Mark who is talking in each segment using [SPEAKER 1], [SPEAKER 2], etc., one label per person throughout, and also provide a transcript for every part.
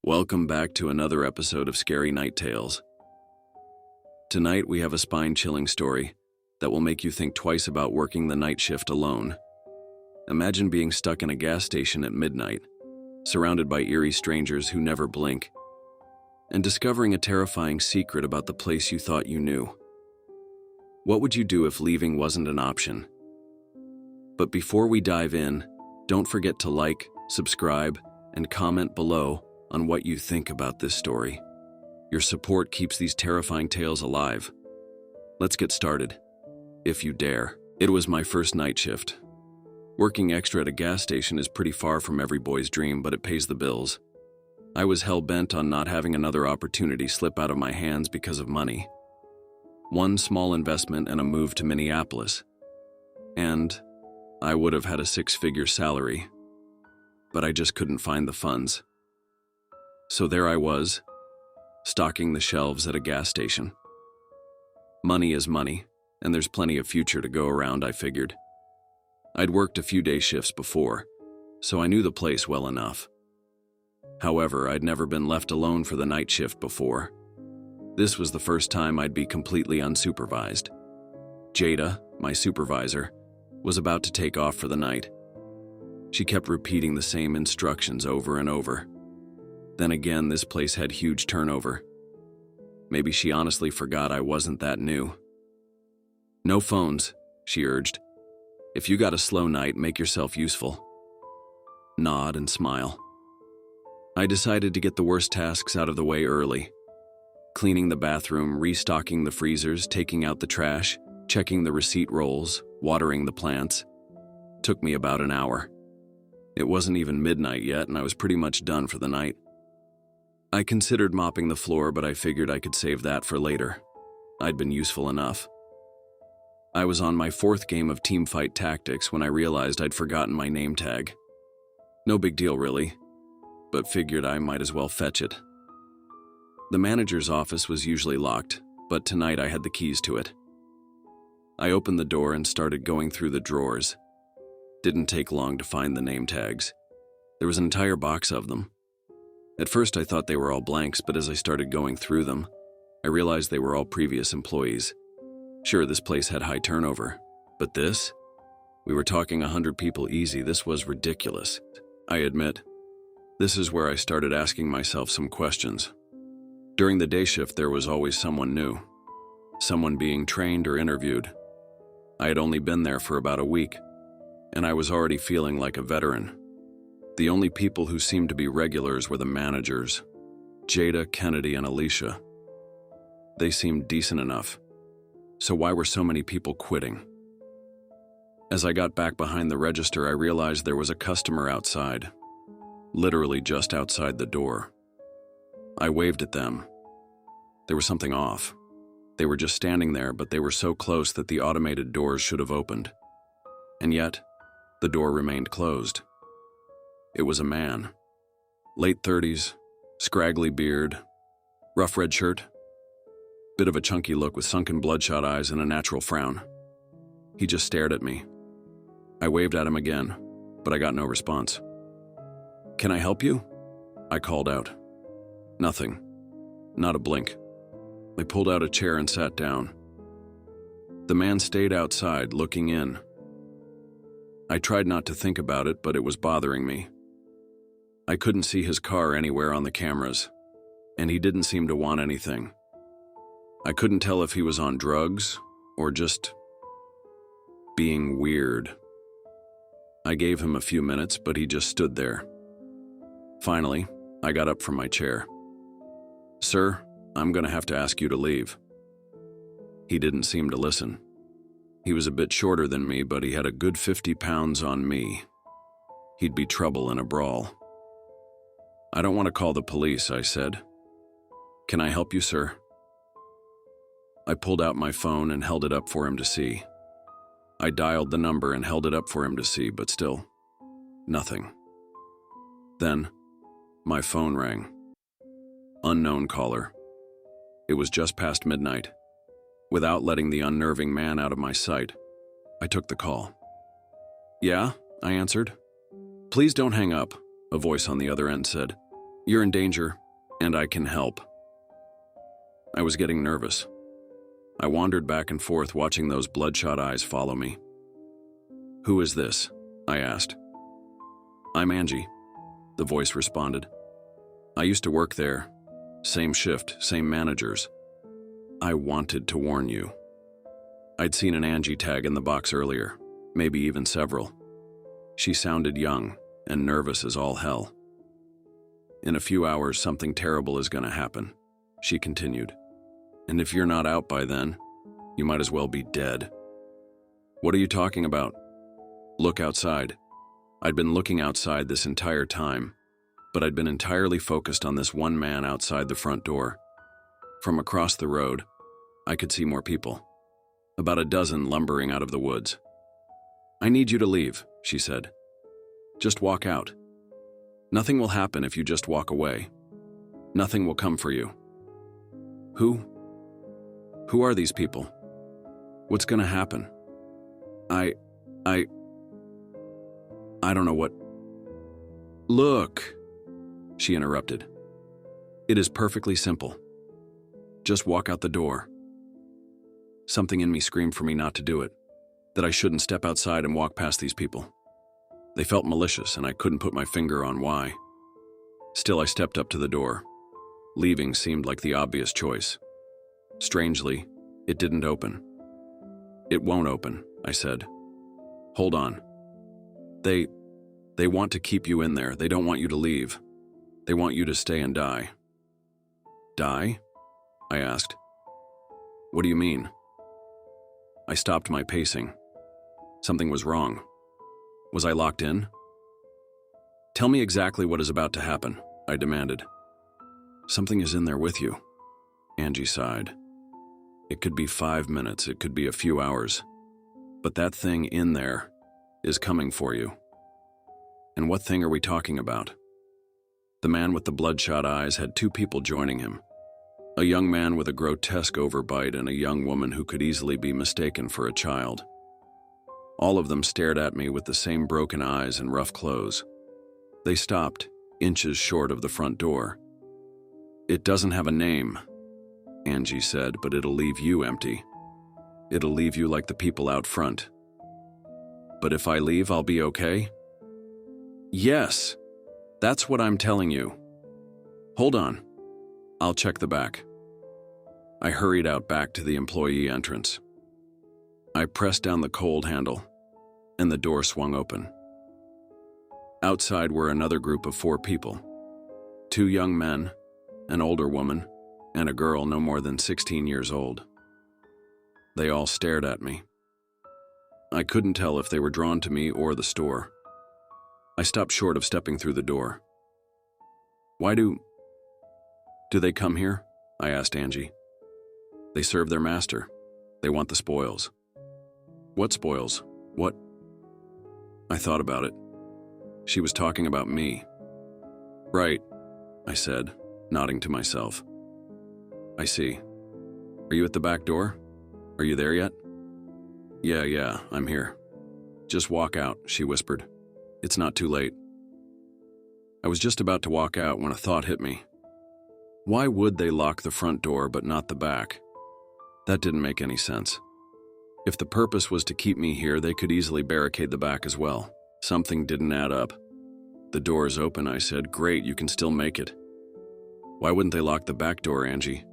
[SPEAKER 1] Welcome back to another episode of Scary Night Tales. Tonight we have a spine-chilling story that will make you think twice about working the night shift alone. Imagine being stuck in a gas station at midnight, surrounded by eerie strangers who never blink, and discovering a terrifying secret about the place you thought you knew. What would you do if leaving wasn't an option? But before we dive in, don't forget to like, subscribe, and comment below on what you think about this story. Your support keeps these terrifying tales alive. Let's get started, if you dare. It was my first night shift. Working extra at a gas station is pretty far from every boy's dream, but it pays the bills. I was hell-bent on not having another opportunity slip out of my hands because of money. One small investment and a move to Minneapolis. And I would have had a six-figure salary, but I just couldn't find the funds. So there I was, stocking the shelves at a gas station. Money is money, and there's plenty of future to go around, I figured. I'd worked a few day shifts before, so I knew the place well enough. However, I'd never been left alone for the night shift before. This was the first time I'd be completely unsupervised. Jada, my supervisor, was about to take off for the night. She kept repeating the same instructions over and over. Then again, this place had huge turnover. Maybe she honestly forgot I wasn't that new. "No phones," she urged. "If you got a slow night, make yourself useful." Nod and smile. I decided to get the worst tasks out of the way early. Cleaning the bathroom, restocking the freezers, taking out the trash, checking the receipt rolls, watering the plants. Took me about an hour. It wasn't even midnight yet, and I was pretty much done for the night. I considered mopping the floor, but I figured I could save that for later. I'd been useful enough. I was on my fourth game of teamfight tactics when I realized I'd forgotten my name tag. No big deal, really, but figured I might as well fetch it. The manager's office was usually locked, but tonight I had the keys to it. I opened the door and started going through the drawers. Didn't take long to find the name tags. There was an entire box of them. At first I thought they were all blanks, but as I started going through them, I realized they were all previous employees. Sure, this place had high turnover, but this? We were talking 100 people easy. This was ridiculous. I admit, this is where I started asking myself some questions. During the day shift, there was always someone new, someone being trained or interviewed. I had only been there for about a week, and I was already feeling like a veteran. The only people who seemed to be regulars were the managers, Jada, Kennedy, and Alicia. They seemed decent enough. So why were so many people quitting? As I got back behind the register, I realized there was a customer outside, literally just outside the door. I waved at them. There was something off. They were just standing there, but they were so close that the automated doors should have opened. And yet, the door remained closed. It was a man. Late 30s, scraggly beard, rough red shirt, bit of a chunky look with sunken bloodshot eyes and a natural frown. He just stared at me. I waved at him again, but I got no response. "Can I help you?" I called out. Nothing. Not a blink. I pulled out a chair and sat down. The man stayed outside, looking in. I tried not to think about it, but it was bothering me. I couldn't see his car anywhere on the cameras, and he didn't seem to want anything. I couldn't tell if he was on drugs or just being weird. I gave him a few minutes, but he just stood there. Finally, I got up from my chair. "Sir, I'm going to have to ask you to leave." He didn't seem to listen. He was a bit shorter than me, but he had a good 50 pounds on me. He'd be trouble in a brawl. "I don't want to call the police," I said. "Can I help you, sir?" I pulled out my phone and held it up for him to see. I dialed the number and held it up for him to see, but still, nothing. Then, my phone rang. Unknown caller. It was just past midnight. Without letting the unnerving man out of my sight, I took the call. "Yeah," I answered. Please don't hang up, a voice on the other end said. You're in danger, and I can help. I was getting nervous. I wandered back and forth, watching those bloodshot eyes follow me. Who is this? I asked. I'm Angie, the voice responded. I used to work there. Same shift, same managers. I wanted to warn you. I'd seen an Angie tag in the box earlier, maybe even several. She sounded young and nervous as all hell. In a few hours, something terrible is going to happen, she continued. And if you're not out by then, you might as well be dead. What are you talking about? Look outside. I'd been looking outside this entire time, but I'd been entirely focused on this one man outside the front door. From across the road, I could see more people, about a dozen lumbering out of the woods. I need you to leave, she said. Just walk out. Nothing will happen if you just walk away. Nothing will come for you. Who are these people? What's gonna happen? I don't know what. Look, she interrupted. It is perfectly simple. Just walk out the door. Something in me screamed for me not to do it, that I shouldn't step outside and walk past these people. They felt malicious, and I couldn't put my finger on why. Still, I stepped up to the door. Leaving seemed like the obvious choice. Strangely, it didn't open. It won't open, I said. Hold on. They want to keep you in there. They don't want you to leave. They want you to stay and die. Die? I asked. What do you mean? I stopped my pacing. Something was wrong. Was I locked in? Tell me exactly what is about to happen, I demanded. Something is in there with you, Angie sighed. It could be 5 minutes, it could be a few hours, but that thing in there is coming for you. And what thing are we talking about? The man with the bloodshot eyes had two people joining him. A young man with a grotesque overbite and a young woman who could easily be mistaken for a child. All of them stared at me with the same broken eyes and rough clothes. They stopped, inches short of the front door. It doesn't have a name, Angie said, but it'll leave you empty. It'll leave you like the people out front. But if I leave, I'll be okay? Yes, that's what I'm telling you. Hold on. I'll check the back. I hurried out back to the employee entrance. I pressed down the cold handle, and the door swung open. Outside were another group of 4 people. 2 young men, an older woman, and a girl no more than 16 years old. They all stared at me. I couldn't tell if they were drawn to me or the store. I stopped short of stepping through the door. Why do they come here? I asked Angie. They serve their master. They want the spoils. What spoils? What? I thought about it. She was talking about me. Right, I said, nodding to myself. I see. Are you at the back door? Are you there yet? Yeah, I'm here. Just walk out, she whispered. It's not too late. I was just about to walk out when a thought hit me. Why would they lock the front door but not the back? That didn't make any sense. If the purpose was to keep me here, they could easily barricade the back as well. Something didn't add up. The door is open, I said. Great, you can still make it. Why wouldn't they lock the back door, Angie?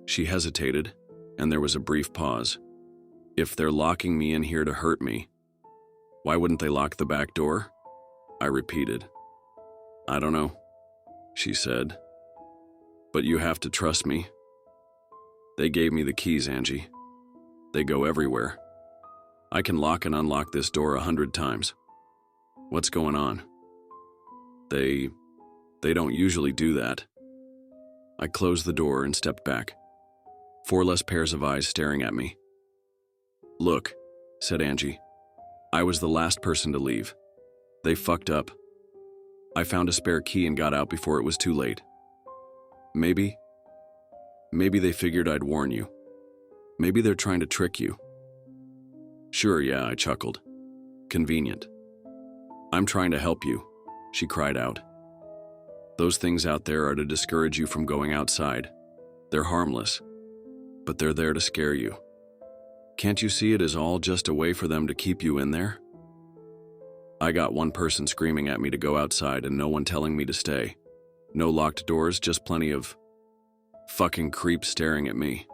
[SPEAKER 1] She hesitated, and there was a brief pause. If they're locking me in here to hurt me, why wouldn't they lock the back door? I repeated. I don't know, she said. But you have to trust me. They gave me the keys, Angie. They go everywhere. I can lock and unlock this door 100 times. What's going on? They don't usually do that. I closed the door and stepped back. 4 less pairs of eyes staring at me. Look, said Angie. I was the last person to leave. They fucked up. I found a spare key and got out before it was too late. Maybe they figured I'd warn you. Maybe they're trying to trick you. Sure, yeah, I chuckled. Convenient. I'm trying to help you, she cried out. Those things out there are to discourage you from going outside. They're harmless, but they're there to scare you. Can't you see it is all just a way for them to keep you in there? I got one person screaming at me to go outside and no one telling me to stay. No locked doors, just plenty of fucking creeps staring at me.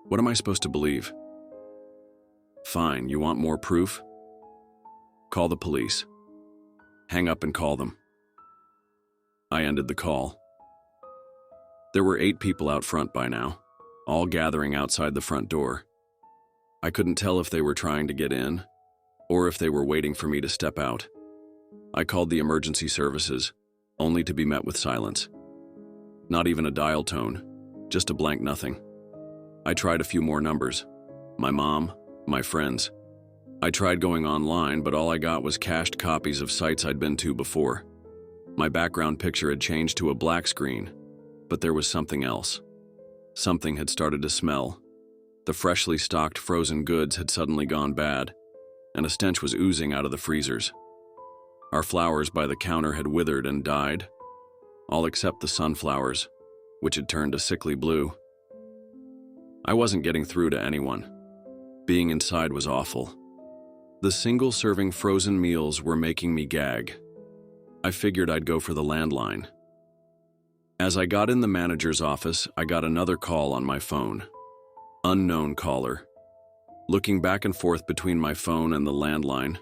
[SPEAKER 1] What am I supposed to believe? Fine, you want more proof? Call the police. Hang up and call them. I ended the call. There were 8 people out front by now, all gathering outside the front door. I couldn't tell if they were trying to get in, or if they were waiting for me to step out. I called the emergency services, only to be met with silence. Not even a dial tone, just a blank nothing. I tried a few more numbers. My mom, my friends. I tried going online, but all I got was cached copies of sites I'd been to before. My background picture had changed to a black screen, but there was something else. Something had started to smell. The freshly stocked frozen goods had suddenly gone bad, and a stench was oozing out of the freezers. Our flowers by the counter had withered and died, all except the sunflowers, which had turned a sickly blue. I wasn't getting through to anyone. Being inside was awful. The single-serving frozen meals were making me gag. I figured I'd go for the landline. As I got in the manager's office, I got another call on my phone. Unknown caller. Looking back and forth between my phone and the landline,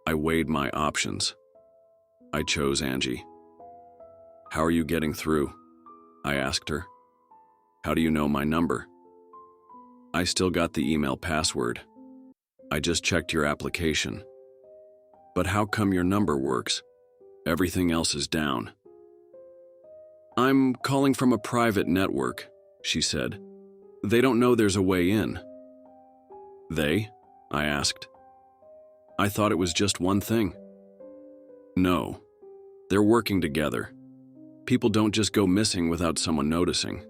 [SPEAKER 1] I weighed my options. I chose Angie. "How are you getting through?" I asked her. "How do you know my number?" "I still got the email password. I just checked your application." "But how come your number works? Everything else is down." "I'm calling from a private network," she said. "They don't know there's a way in." "They?" I asked. "I thought it was just one thing." "No. They're working together. People don't just go missing without someone noticing.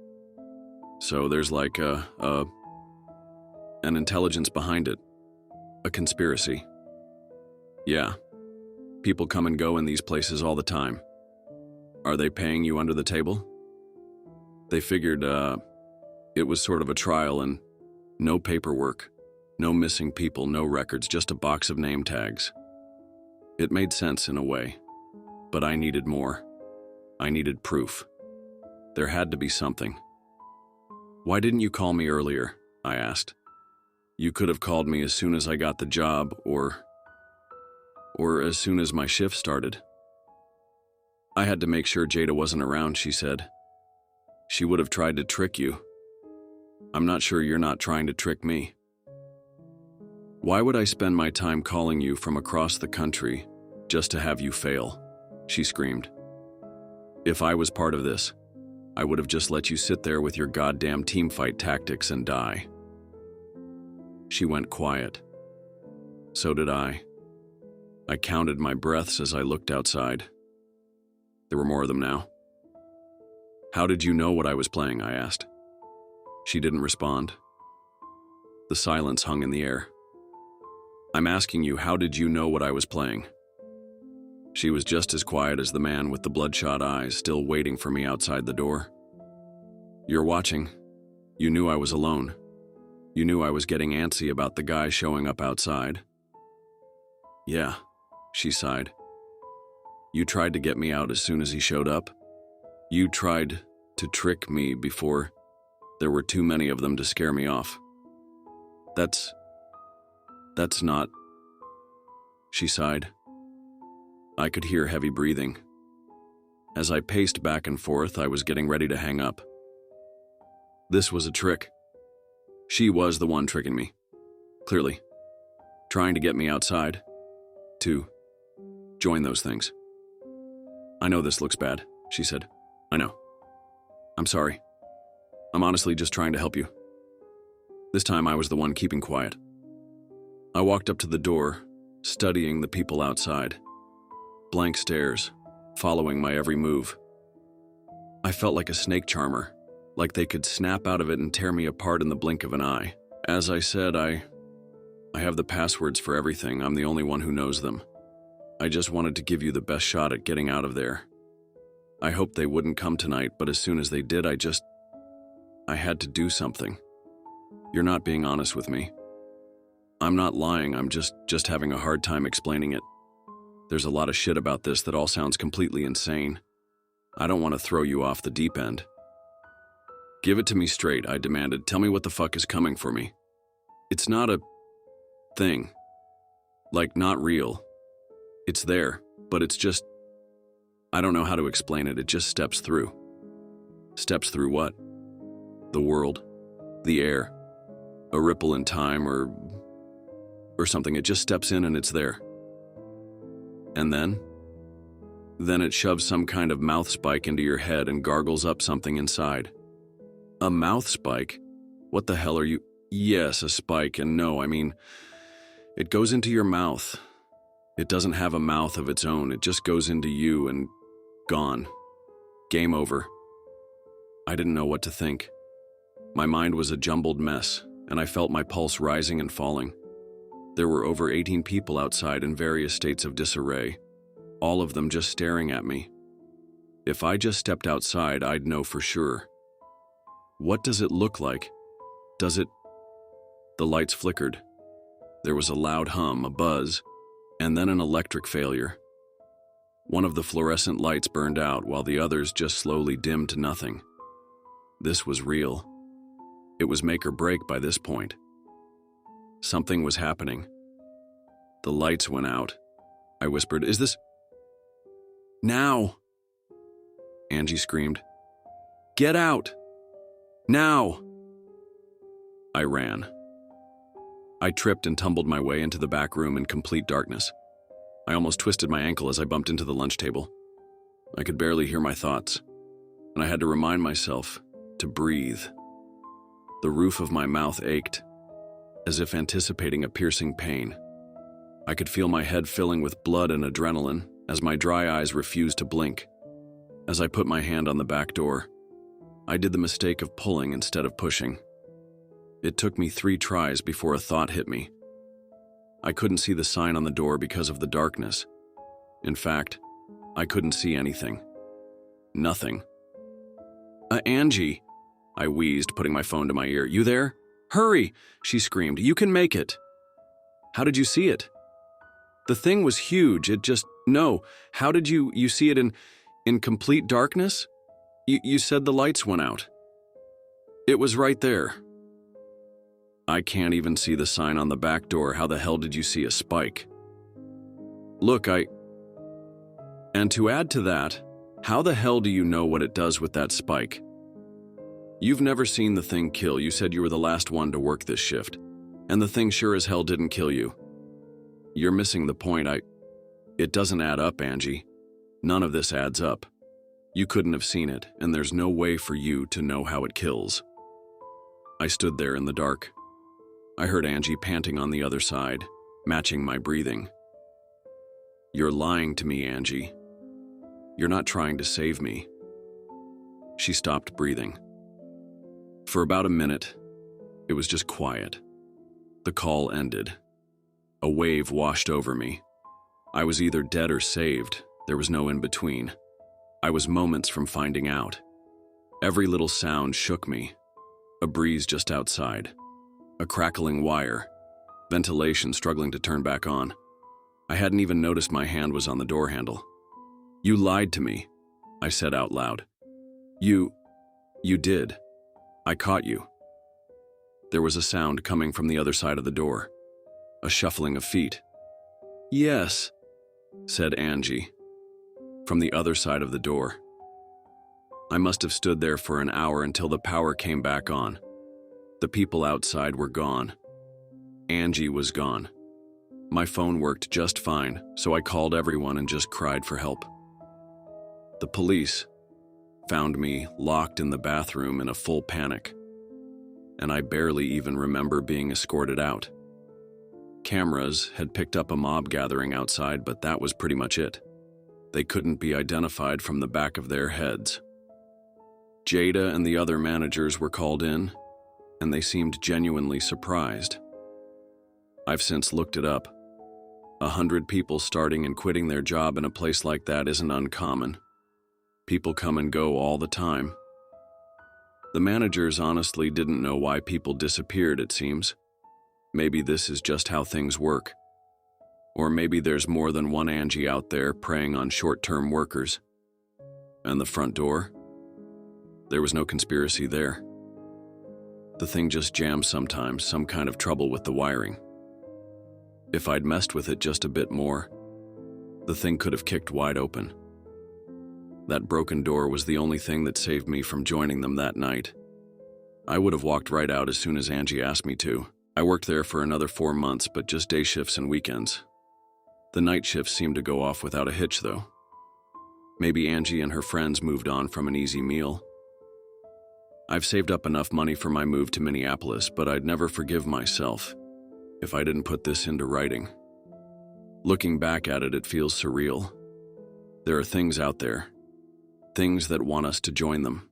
[SPEAKER 1] So there's like an intelligence behind it. A conspiracy." "Yeah. People come and go in these places all the time." "Are they paying you under the table?" "They figured, it was sort of a trial and no paperwork, no missing people, no records, just a box of name tags." It made sense in a way, but I needed more. I needed proof. There had to be something. "Why didn't you call me earlier?" I asked. "You could have called me as soon as I got the job, or as soon as my shift started." "I had to make sure Jada wasn't around," she said. "She would have tried to trick you. I'm not sure you're not trying to trick me." "Why would I spend my time calling you from across the country just to have you fail?" she screamed. "If I was part of this, I would have just let you sit there with your goddamn teamfight tactics and die." She went quiet. So did I. I counted my breaths as I looked outside. There were more of them now. "How did you know what I was playing?" I asked. She didn't respond. The silence hung in the air. "I'm asking you, how did you know what I was playing?" She was just as quiet as the man with the bloodshot eyes, still waiting for me outside the door. "You're watching. You knew I was alone. You knew I was getting antsy about the guy showing up outside." "Yeah," she sighed. "You tried to get me out as soon as he showed up. You tried to trick me before there were too many of them to scare me off. That's not..." She sighed. I could hear heavy breathing. As I paced back and forth, I was getting ready to hang up. This was a trick. She was the one tricking me. Clearly. Trying to get me outside. To join those things. "I know this looks bad," she said. "I know. I'm sorry. I'm honestly just trying to help you." This time I was the one keeping quiet. I walked up to the door, studying the people outside. Blank stares, following my every move. I felt like a snake charmer, like they could snap out of it and tear me apart in the blink of an eye. As I said, I have the passwords for everything. I'm the only one who knows them. I just wanted to give you the best shot at getting out of there. I hoped they wouldn't come tonight, but as soon as they did, I had to do something. You're not being honest with me. I'm not lying, I'm just having a hard time explaining it. There's a lot of shit about this that all sounds completely insane. I don't want to throw you off the deep end. Give it to me straight, I demanded. Tell me what the fuck is coming for me. It's not a thing. Like, not real. It's there, but it's just... I don't know how to explain it, it just steps through. Steps through what? The world. The air. A ripple in time or something. It just steps in and it's there. And then? Then it shoves some kind of mouth spike into your head and gargles up something inside. A mouth spike? What the hell are you... Yes, a spike, and no, I mean... It goes into your mouth. It doesn't have a mouth of its own, it just goes into you and... gone. Game over. I didn't know what to think. My mind was a jumbled mess, and I felt my pulse rising and falling. There were over 18 people outside in various states of disarray, all of them just staring at me. If I just stepped outside, I'd know for sure. What does it look like? Does it... The lights flickered. There was a loud hum, a buzz, and then an electric failure. One of the fluorescent lights burned out while the others just slowly dimmed to nothing. This was real. It was make or break by this point. Something was happening. The lights went out. I whispered, "Is this..." "Now!" Angie screamed. "Get out! Now!" I ran. I tripped and tumbled my way into the back room in complete darkness. I almost twisted my ankle as I bumped into the lunch table. I could barely hear my thoughts, and I had to remind myself to breathe. The roof of my mouth ached, as if anticipating a piercing pain. I could feel my head filling with blood and adrenaline as my dry eyes refused to blink. As I put my hand on the back door, I did the mistake of pulling instead of pushing. It took me 3 tries before a thought hit me. I couldn't see the sign on the door because of the darkness. In fact, I couldn't see anything. Nothing. Angie," I wheezed, putting my phone to my ear. "You there? Hurry!" she screamed. "You can make it." "How did you see it?" "The thing was huge, it just... No, how did you see it in complete darkness? You said the lights went out." "It was right there." "I can't even see the sign on the back door. How the hell did you see a spike?" "Look, And to add to that, how the hell do you know what it does with that spike? You've never seen the thing kill. You said you were the last one to work this shift, and the thing sure as hell didn't kill you. You're missing the point. It doesn't add up, Angie. None of this adds up. You couldn't have seen it, and there's no way for you to know how it kills." I stood there in the dark. I heard Angie panting on the other side, matching my breathing. "You're lying to me, Angie. You're not trying to save me." She stopped breathing. For about a minute, it was just quiet. The call ended. A wave washed over me. I was either dead or saved. There was no in between. I was moments from finding out. Every little sound shook me. A breeze just outside. A crackling wire. Ventilation struggling to turn back on. I hadn't even noticed my hand was on the door handle. "You lied to me," I said out loud. You did. I caught you." There was a sound coming from the other side of the door. A shuffling of feet. "Yes," said Angie, from the other side of the door. I must have stood there for an hour until the power came back on. The people outside were gone. Angie was gone. My phone worked just fine, so I called everyone and just cried for help. The police found me locked in the bathroom in a full panic, and I barely even remember being escorted out. Cameras had picked up a mob gathering outside, but that was pretty much it. They couldn't be identified from the back of their heads. Jada and the other managers were called in, and they seemed genuinely surprised. I've since looked it up. 100 people starting and quitting their job in a place like that isn't uncommon. People come and go all the time. The managers honestly didn't know why people disappeared, it seems. Maybe this is just how things work. Or maybe there's more than one Angie out there preying on short-term workers. And the front door? There was no conspiracy there. The thing just jams sometimes, some kind of trouble with the wiring. If I'd messed with it just a bit more, the thing could have kicked wide open. That broken door was the only thing that saved me from joining them that night. I would have walked right out as soon as Angie asked me to. I worked there for another 4 months, but just day shifts and weekends. The night shifts seemed to go off without a hitch, though. Maybe Angie and her friends moved on from an easy meal. I've saved up enough money for my move to Minneapolis, but I'd never forgive myself if I didn't put this into writing. Looking back at it, it feels surreal. There are things out there, things that want us to join them.